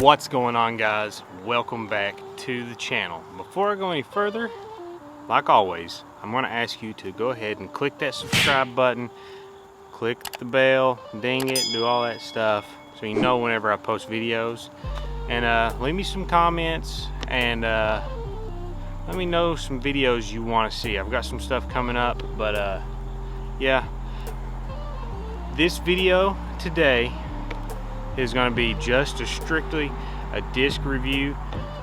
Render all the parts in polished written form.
What's going on, guys? Welcome back to the channel. Before I go any further, like always, I'm going to ask you to go ahead and click that subscribe button, click the bell, ding it, do all that stuff so you know whenever I post videos. And leave me some comments and let me know some videos you want to see. I've got some stuff coming up, but yeah. This video today is going to be just strictly a disc review,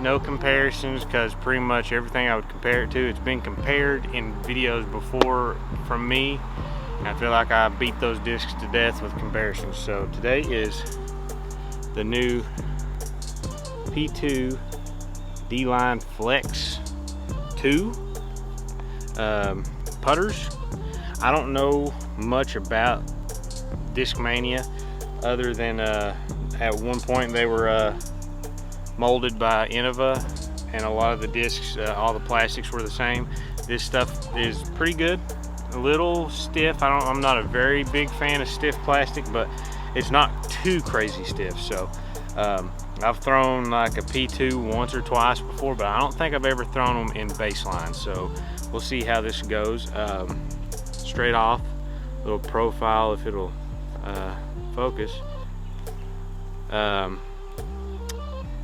no comparisons, because pretty much everything I would compare it to, it's been compared in videos before from me, and I feel like I beat those discs to death with comparisons. So today is the new P2 D-Line Flex 2 putters. I don't know much about Discmania other than at one point they were molded by Innova, and a lot of the discs, all the plastics were the same. This stuff is pretty good, a little stiff. I'm not a very big fan of stiff plastic, but it's not too crazy stiff. So I've thrown like a P2 once or twice before, but I don't think I've ever thrown them in baseline. So we'll see how this goes. Straight off, little profile if it'll focus.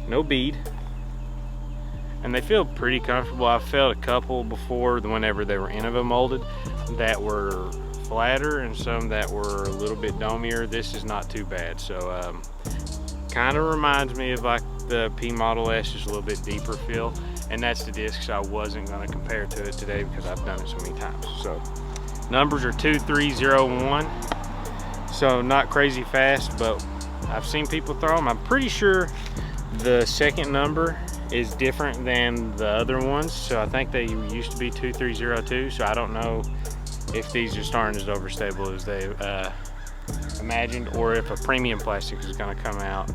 No bead, and they feel pretty comfortable. I've felt a couple before whenever they were Innova molded that were flatter and some that were a little bit domier. This is not too bad. So kind of reminds me of like the P Model S, just a little bit deeper feel, and that's the discs I wasn't going to compare to it today because I've done it so many times. So numbers are 2301, so not crazy fast, but I've seen people throw them. I'm pretty sure the second number is different than the other ones, so I think they used to be 2302. So I don't know if these just aren't as overstable as they imagined, or if a premium plastic is going to come out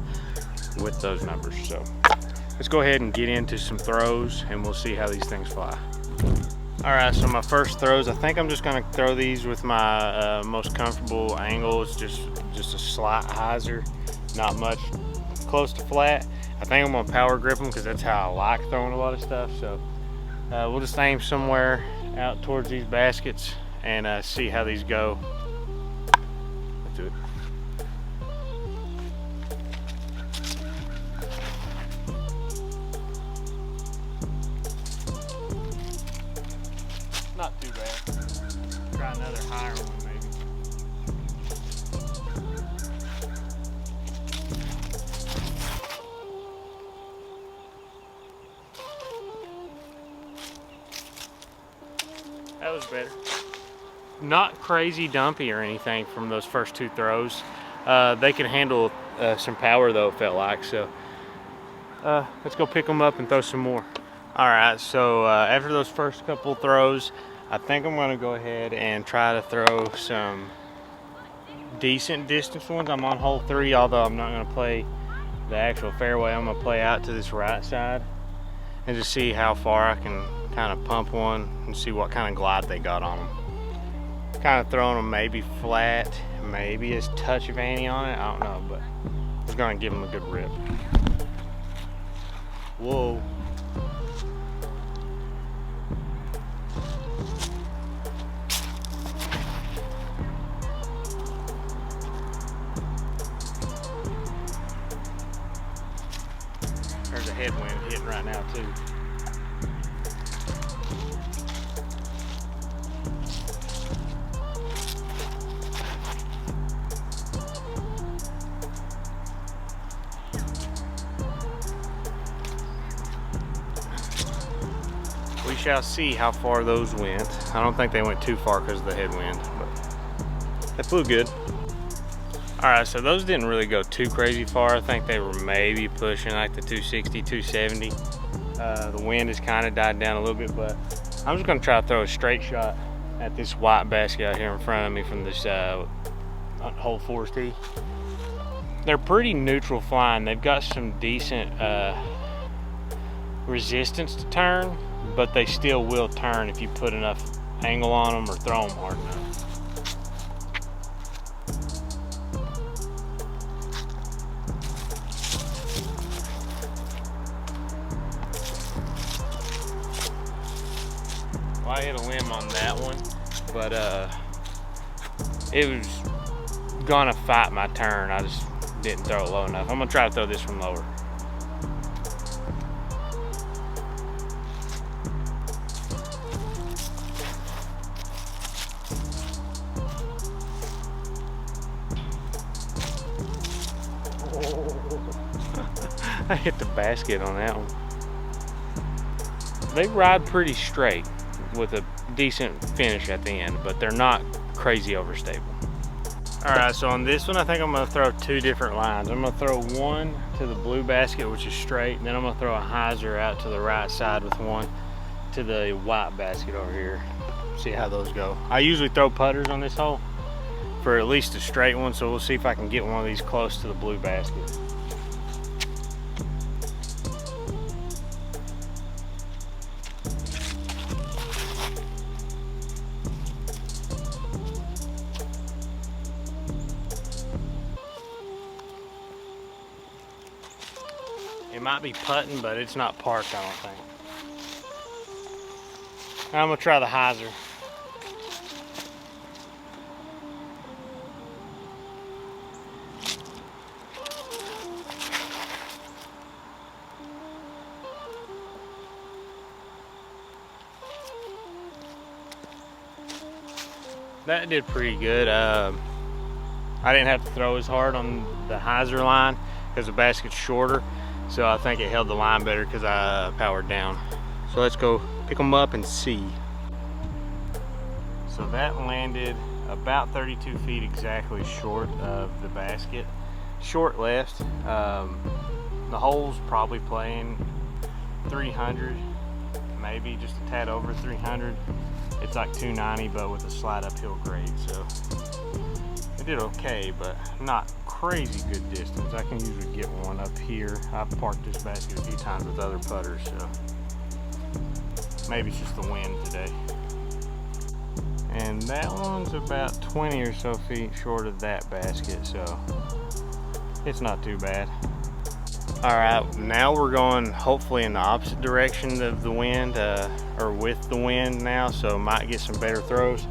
with those numbers. So let's go ahead and get into some throws and we'll see how these things fly. Alright, so my first throws, I think I'm just going to throw these with my most comfortable angle. It's just a slight hyzer, not much close to flat. I think I'm going to power grip them because that's how I like throwing a lot of stuff. So we'll just aim somewhere out towards these baskets and see how these go. Let's do it. Not too bad. Try another higher one maybe. That was better. Not crazy dumpy or anything from those first two throws. They can handle some power though, it felt like. So let's go pick them up and throw some more. Alright, so after those first couple throws, I think I'm going to go ahead and try to throw some decent distance ones. I'm on hole 3, although I'm not going to play the actual fairway. I'm going to play out to this right side and just see how far I can kind of pump one and see what kind of glide they got on them. Kind of throwing them maybe flat, maybe a touch of ante on it, I don't know, but I'm just going to give them a good rip. Whoa. There's a headwind hitting right now too. We shall see how far those went. I don't think they went too far because of the headwind, but they flew good. Alright, so those didn't really go too crazy far. I think they were maybe pushing like the 260, 270. The wind has kind of died down a little bit, but I'm just going to try to throw a straight shot at this white basket out here in front of me from this hole 4 tee. They're pretty neutral flying. They've got some decent resistance to turn, but they still will turn if you put enough angle on them or throw them hard enough. probably hit a limb on that one, but it was gonna fight my turn. I just didn't throw it low enough. I'm gonna try to throw this one lower. I hit the basket on that one. They ride pretty straight with a decent finish at the end, but they're not crazy overstable. All right, so on this one, I think I'm gonna throw two different lines. I'm gonna throw one to the blue basket, which is straight, and then I'm gonna throw a hyzer out to the right side with one to the white basket over here. See how those go. I usually throw putters on this hole for at least a straight one, so we'll see if I can get one of these close to the blue basket. It might be putting, but it's not parked, I don't think. I'm gonna try the hyzer. That did pretty good. I didn't have to throw as hard on the hyzer line because the basket's shorter. So I think it held the line better because I powered down. So let's go pick them up and see. So that landed about 32 feet exactly short of the basket. Short left. The hole's probably playing 300, maybe just a tad over 300. It's like 290, but with a slight uphill grade. So it did okay, but not crazy good distance. I can usually get one up here. I've parked this basket a few times with other putters, so maybe it's just the wind today. And that one's about 20 or so feet short of that basket, so it's not too bad. All right, now we're going hopefully in the opposite direction of the wind, or with the wind now, so might get some better throws.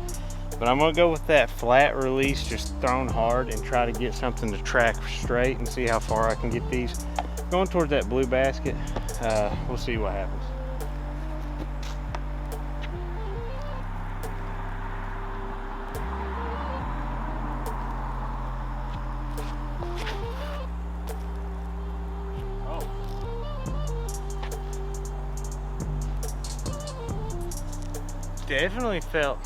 But I'm gonna go with that flat release, just thrown hard, and try to get something to track straight and see how far I can get these. Going towards that blue basket, we'll see what happens. Definitely felt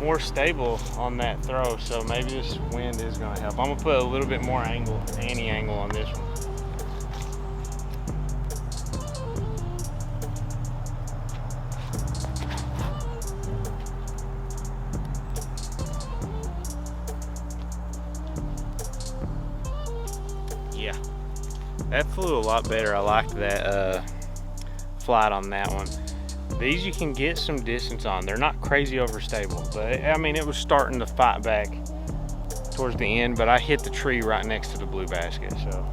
more stable on that throw, so maybe this wind is going to help. I'm going to put a little bit more angle, anti-angle on this one. Yeah, that flew a lot better. I liked that flight on that one. These you can get some distance on. They're not crazy overstable, but I mean, it was starting to fight back towards the end, but I hit the tree right next to the blue basket. So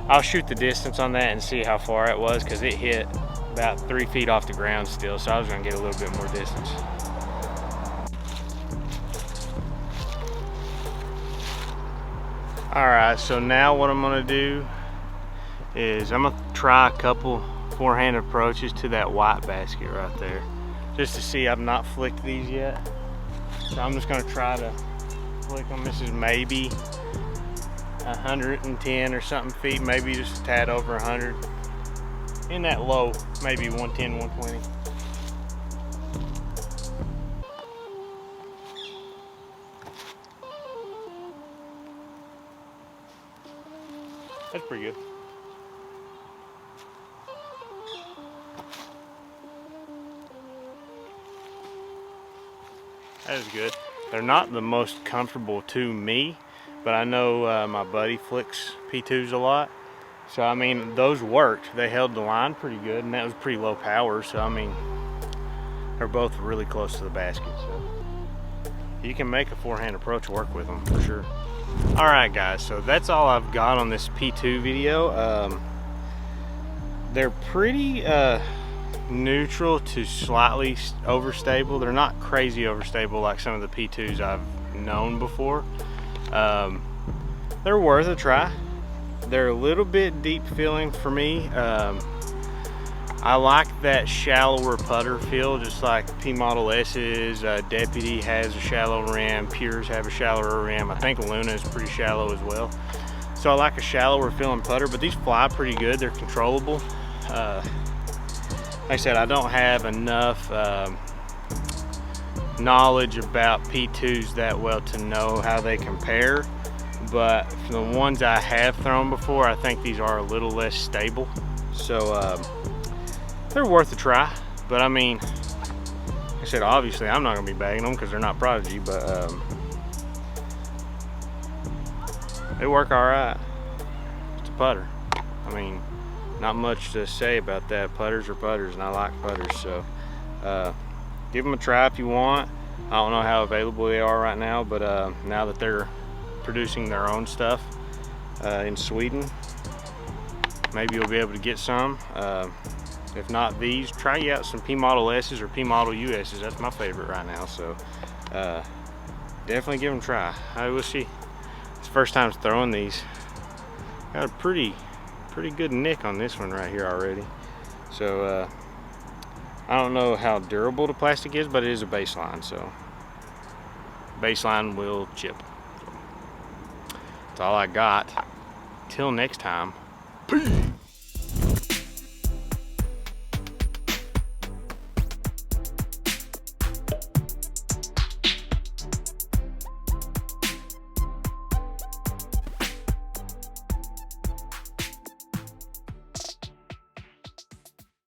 I'll shoot the distance on that and see how far it was, because it hit about 3 feet off the ground still. So I was gonna get a little bit more distance. All right, so now what I'm gonna do is I'm gonna try a couple forehand approaches to that white basket right there, just to see. I've not flicked these yet, so I'm just going to try to flick them. This is maybe 110 or something feet, maybe just a tad over 100. In that low, maybe 110, 120. That's pretty good. That is good. They're not the most comfortable to me, but I know my buddy flicks P2s a lot. So I mean, those worked. They held the line pretty good, and that was pretty low power. So I mean, they're both really close to the basket. So you can make a forehand approach work with them for sure. All right, guys. So that's all I've got on this P2 video. They're pretty neutral to slightly overstable. They're not crazy overstable like some of the P2s I've known before. They're worth a try. They're a little bit deep feeling for me. I like that shallower putter feel, just like P Model S's. Deputy has a shallow rim, Pures have a shallower rim. I think Luna is pretty shallow as well. So I like a shallower feeling putter, but these fly pretty good. They're controllable. Like I said, I don't have enough knowledge about P2s that well to know how they compare, but for the ones I have thrown before, I think these are a little less stable. So they're worth a try. But I mean, like I said, obviously I'm not gonna be bagging them because they're not Prodigy, but they work all right. It's a putter. I mean, not much to say about that. Putters are putters, and I like putters. So give them a try if you want. I don't know how available they are right now, but now that they're producing their own stuff in Sweden, maybe you'll be able to get some. If not these, try out some P Model S's or P Model US's. That's my favorite right now. So definitely give them a try. I will see. It's the first time throwing these. Got a pretty good nick on this one right here already. So I don't know how durable the plastic is, but it is a baseline, so baseline will chip. So that's all I got. Till next time, peace.